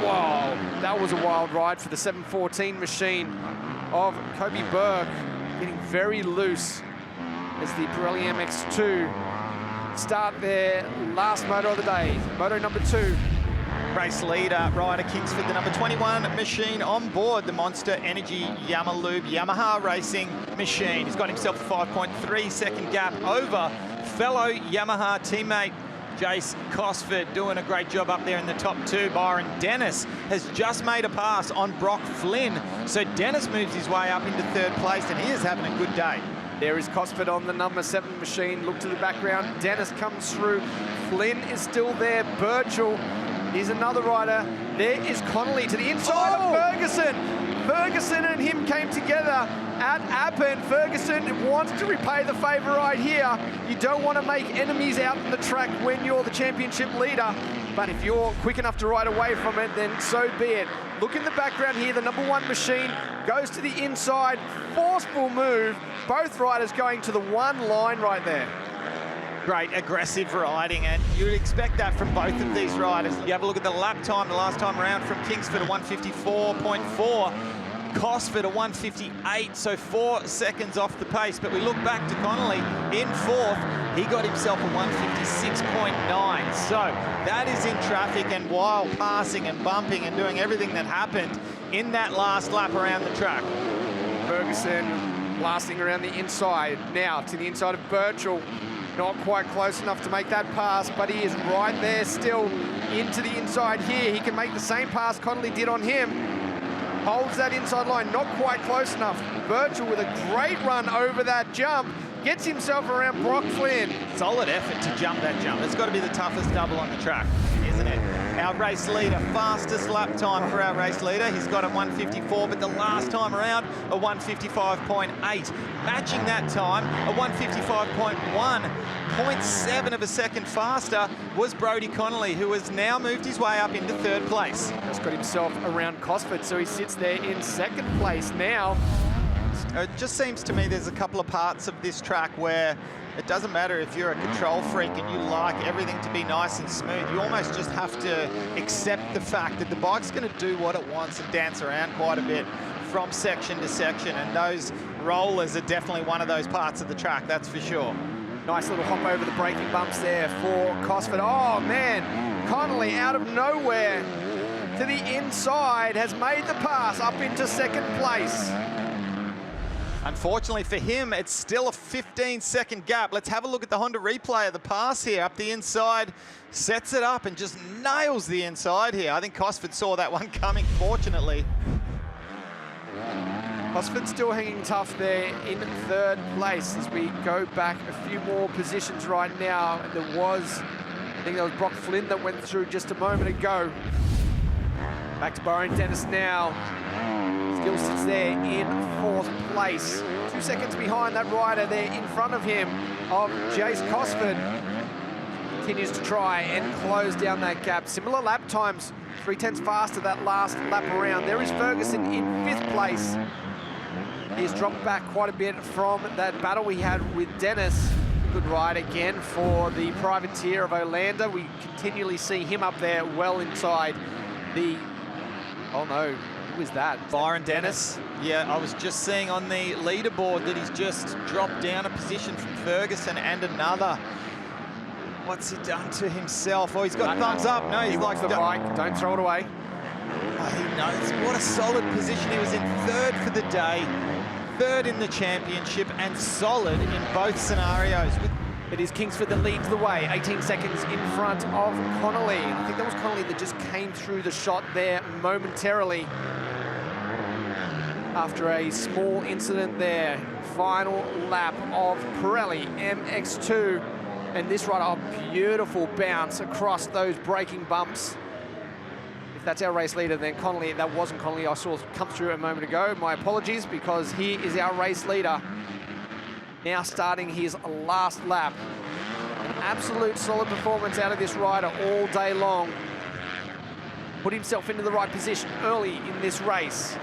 Wow, that was a wild ride for the 714 machine of Kobe Burke, getting very loose as the Pirelli MX2 start their last moto of the day, moto number 2. Race leader, Ryder Kingsford, the number 21 machine on board the Monster Energy Yamalube Yamaha racing machine. He's got himself a 5.3 second gap over fellow Yamaha teammate Jace Cosford, doing a great job up there in the top 2. Byron Dennis has just made a pass on Brock Flynn. So Dennis moves his way up into 3rd place, and he is having a good day. There is Cosford on the number 7 machine. Look to the background. Dennis comes through. Flynn is still there. Birchall is another rider. There is Connolly to the inside of Ferguson. Ferguson and him came together at Appen. Ferguson wants to repay the favour right here. You don't want to make enemies out on the track when you're the championship leader. But if you're quick enough to ride away from it, then so be it. Look in the background here, the number 1 machine goes to the inside. Forceful move. Both riders going to the 1 line right there. Great aggressive riding, and you'd expect that from both of these riders. You have a look at the lap time the last time around from Kingsford, a 154.4. Cosford, a 158, so 4 seconds off the pace. But we look back to Connolly in 4th. He got himself a 156.9. So that is in traffic, and while passing and bumping and doing everything that happened in that last lap around the track. Ferguson blasting around the inside. Now to the inside of Birchall. Not quite close enough to make that pass, but he is right there still into the inside here. He can make the same pass Connolly did on him. Holds that inside line, not quite close enough. Birchall with a great run over that jump, gets himself around Brock Flynn. Solid effort to jump that jump. It's got to be the toughest double on the track, isn't it? Our race leader, fastest lap time for our race leader. He's got a 1:54, but the last time around, a 1:55.8. Matching that time, a 1:55.1. 0.7 of a second faster was Brodie Connolly, who has now moved his way up into third place. Just got himself around Cosford, so he sits there in second place now. It just seems to me there's a couple of parts of this track where it doesn't matter if you're a control freak and you like everything to be nice and smooth. You almost just have to accept the fact that the bike's going to do what it wants and dance around quite a bit from section to section. And those rollers are definitely one of those parts of the track, that's for sure. Nice little hop over the braking bumps there for Cosford. Oh, man, Connolly out of nowhere to the inside has made the pass up into second place. Unfortunately for him, it's still a 15-second gap. Let's have a look at the Honda replay of the pass here. Up the inside, sets it up and just nails the inside here. I think Cosford saw that one coming, fortunately. Cosford still hanging tough there in third place as we go back a few more positions right now. And I think that was Brock Flynn that went through just a moment ago. Back to Byron Dennis now. Still sits there in fourth place. 2 seconds behind that rider there in front of him of Jace Cosford. Continues to try and close down that gap. Similar lap times, 3/10 faster that last lap around. There is Ferguson in fifth place. He's dropped back quite a bit from that battle we had with Dennis. Good ride again for the privateer of Olander. We continually see him up there well inside the... Oh no, who is that? Byron Dennis. Yeah, I was just seeing on the leaderboard that he's just dropped down a position from Ferguson and another. What's he done to himself? Oh, he's got thumbs up. No, he's like the bike. Don't throw it away. Oh, he knows what a solid position. He was in third for the day, third in the championship, and solid in both scenarios. It is Kingsford that leads the way, 18 seconds in front of Connolly. I think that was Connolly that just came through the shot there momentarily. After a small incident there, final lap of Pirelli MX2. And this rider, a beautiful bounce across those braking bumps. If that's our race leader, then Connolly, that wasn't Connolly I saw come through a moment ago. My apologies, because he is our race leader. Now starting his last lap. An absolute solid performance out of this rider all day long. Put himself into the right position early in this race.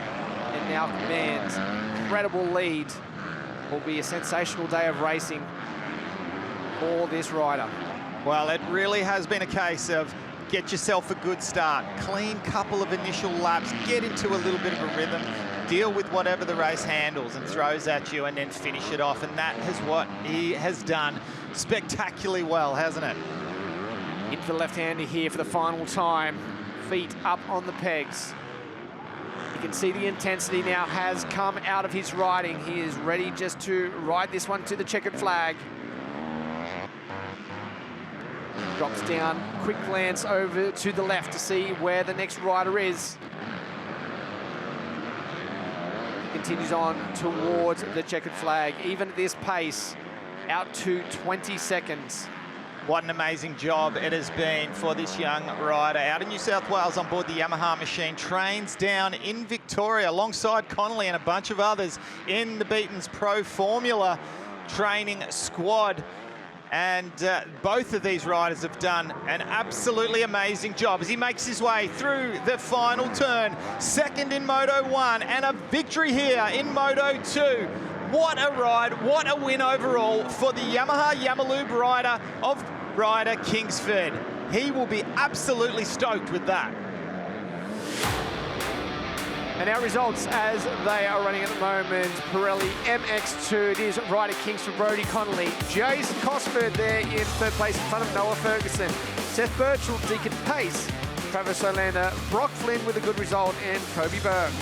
And now commands incredible lead. Will be a sensational day of racing for this rider. Well, it really has been a case of get yourself a good start, clean couple of initial laps, get into a little bit of a rhythm, deal with whatever the race handles and throws at you, and then finish it off. And that is what he has done spectacularly well, hasn't it? Into the left-hander here for the final time. Feet up on the pegs. You can see the intensity now has come out of his riding. He is ready just to ride this one to the checkered flag. Drops down, quick glance over to the left to see where the next rider is. Continues on towards the checkered flag, even at this pace, out to 20 seconds. What an amazing job it has been for this young rider out in New South Wales on board the Yamaha machine. Trains down in Victoria alongside Connolly and a bunch of others in the Beaton's Pro Formula training squad. And both of these riders have done an absolutely amazing job as he makes his way through the final turn. Second in Moto1 and a victory here in Moto2. What a ride, what a win overall for the Yamaha Yamalube rider of Ryder Kingsford. He will be absolutely stoked with that. And our results as they are running at the moment, Pirelli MX2, it is Ryder Kingsford, Brodie Connolly, Jace Cosford there in third place in front of Noah Ferguson, Seth Birchall, Deacon Pace, Travis Olander, Brock Flynn with a good result, and Kobe Berg.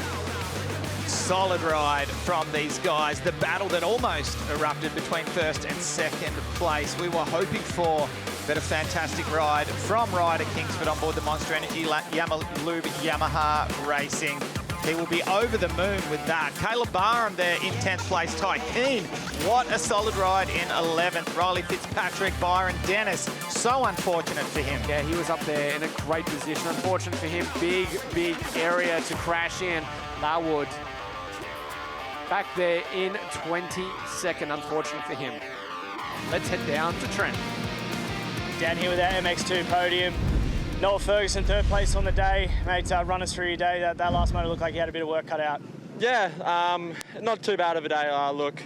Solid ride from these guys. The battle that almost erupted between first and second place. We were hoping for but a fantastic ride from Ryder Kingsford on board the Monster Energy Yamalube Yamaha Racing. He will be over the moon with that. Caleb Barham there in 10th place. Ty Keane, what a solid ride in 11th. Riley Fitzpatrick, Byron Dennis, so unfortunate for him. Yeah, he was up there in a great position. Unfortunate for him, big area to crash in. Larwood back there in 22nd, unfortunate for him. Let's head down to Trent. Down here with our MX2 Podium. Noah Ferguson, 3rd place on the day. Mate, run us through your day. That last motor looked like you had a bit of work cut out. Yeah, not too bad of a day. Look,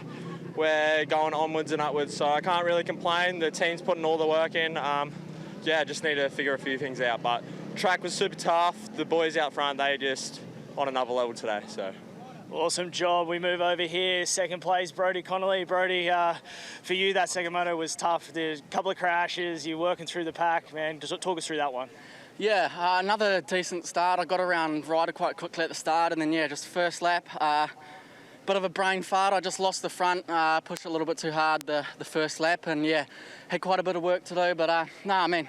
we're going onwards and upwards, so I can't really complain. The team's putting all the work in. Yeah, just need to figure a few things out. But track was super tough. The boys out front, they just on another level today. So. Awesome job. We move over here. 2nd place, Brodie Connolly. Brodie, for you, that second moto was tough. There's a couple of crashes. You're working through the pack, man. Just talk us through that one. Yeah, another decent start. I got around Ryder quite quickly at the start, and then, yeah, just first lap. Bit of a brain fart. I just lost the front, pushed a little bit too hard the first lap, and, yeah, had quite a bit of work to do. But, no, I mean,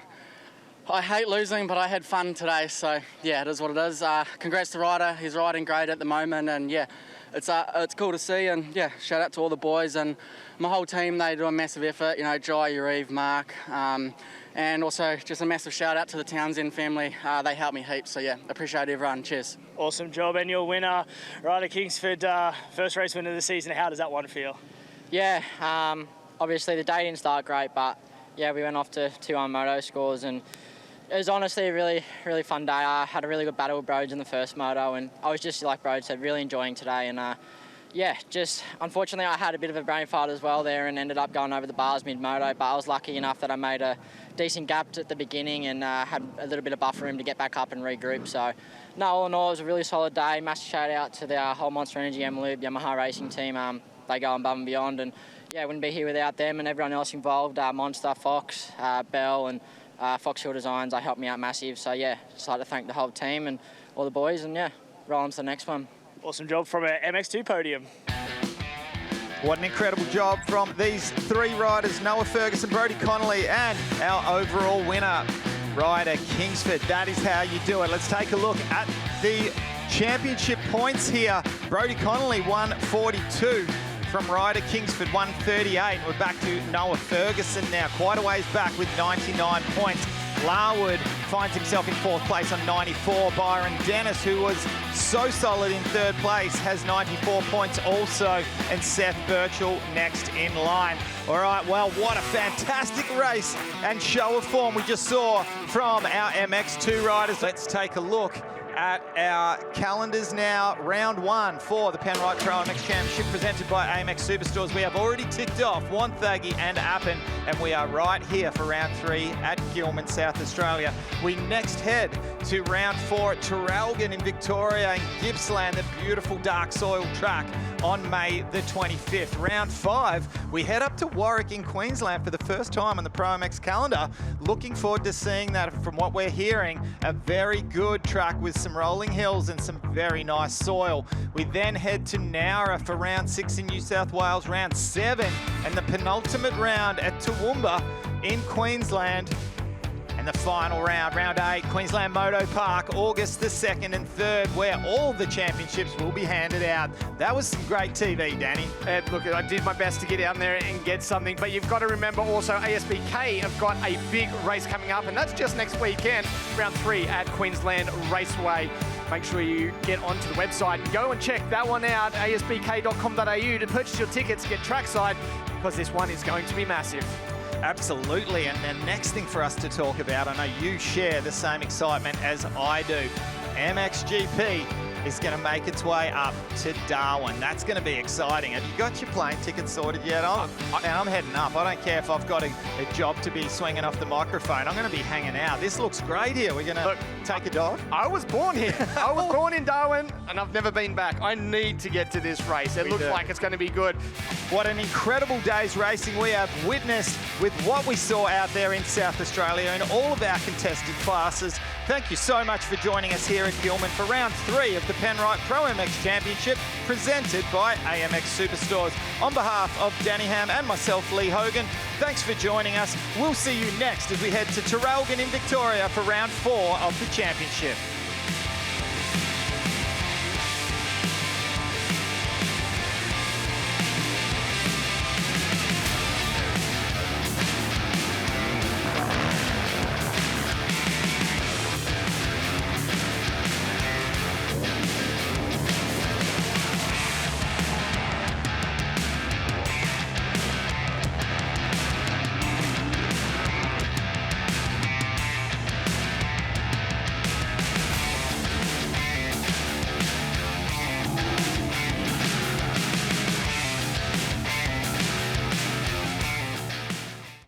I hate losing, but I had fun today, so yeah, it is what it is. Congrats to Ryder, he's riding great at the moment, and yeah, it's cool to see, and yeah, shout out to all the boys and my whole team. They do a massive effort, you know, Jai, Yariv, Mark, and also just a massive shout out to the Townsend family. They helped me heaps, so yeah, appreciate everyone. Cheers. Awesome job, and your winner, Ryder Kingsford, first race winner of the season. How does that one feel? Yeah, obviously the day didn't start great, but yeah, we went off to 2-1 moto scores, and it was honestly a really fun day. I had a really good battle with Broads in the first moto, and I was just, like Broads said, really enjoying today. And yeah, just unfortunately I had a bit of a brain fart as well there and ended up going over the bars mid-moto, but I was lucky enough that I made a decent gap at the beginning and had a little bit of buffer room to get back up and regroup. So, no, all in all, it was a really solid day. Massive shout out to the whole Monster Energy M-Lube Yamaha racing team. They go above and beyond, and yeah, wouldn't be here without them and everyone else involved. Monster, Fox, Bell, and Fox Hill Designs, they helped me out massive. So yeah, just like to thank the whole team and all the boys, and yeah, roll on to the next one. Awesome job from our MX2 Podium. What an incredible job from these 3 riders, Noah Ferguson, Brodie Connolly, and our overall winner, Ryder Kingsford. That is how you do it. Let's take a look at the championship points here. Brodie Connolly, 142. From Ryder Kingsford, 138. We're back to Noah Ferguson now, quite a ways back with 99 points. Larwood finds himself in 4th place on 94. Byron Dennis, who was so solid in 3rd place, has 94 points also. And Seth Birchall next in line. All right, well, what a fantastic race and show of form we just saw from our MX2 riders. Let's take a look at our calendars now. Round 1 for the Penrite ProMX Championship presented by AMX Superstores. We have already ticked off Wonthaggi and Appin, and we are right here for round 3 at Gillman, South Australia. We next head to round 4 at Traralgon in Victoria and Gippsland, the beautiful dark soil track, on May the 25th. Round 5, we head up to Warwick in Queensland for the first time on the ProMX calendar. Looking forward to seeing that. From what we're hearing, a very good track with some rolling hills and some very nice soil. We then head to Nowra for round 6 in New South Wales, round 7, and the penultimate round at Toowoomba in Queensland. And the final round, round 8, Queensland Moto Park, August the 2nd and 3rd, where all the championships will be handed out. That was some great TV, Danny. Look, I did my best to get down there and get something, but you've got to remember also ASBK have got a big race coming up, and that's just next weekend, round 3 at Queensland Raceway. Make sure you get onto the website and go and check that one out, asbk.com.au, to purchase your tickets, get trackside, because this one is going to be massive. Absolutely, and the next thing for us to talk about, I know you share the same excitement as I do. MXGP is going to make its way up to Darwin. That's going to be exciting. Have you got your plane ticket sorted yet? I'm heading up. I don't care if I've got a job to be swinging off the microphone. I'm going to be hanging out. This looks great here. We're going to take a dive. I was born here. I was born in Darwin, and I've never been back. I need to get to this race. It looks like it's going to be good. What an incredible day's racing we have witnessed with what we saw out there in South Australia in all of our contested classes. Thank you so much for joining us here at Gillman for round 3 of the Penrite ProMX Championship presented by AMX Superstores. On behalf of Danny Ham and myself, Lee Hogan, thanks for joining us. We'll see you next as we head to Traralgon in Victoria for round 4 of the championship.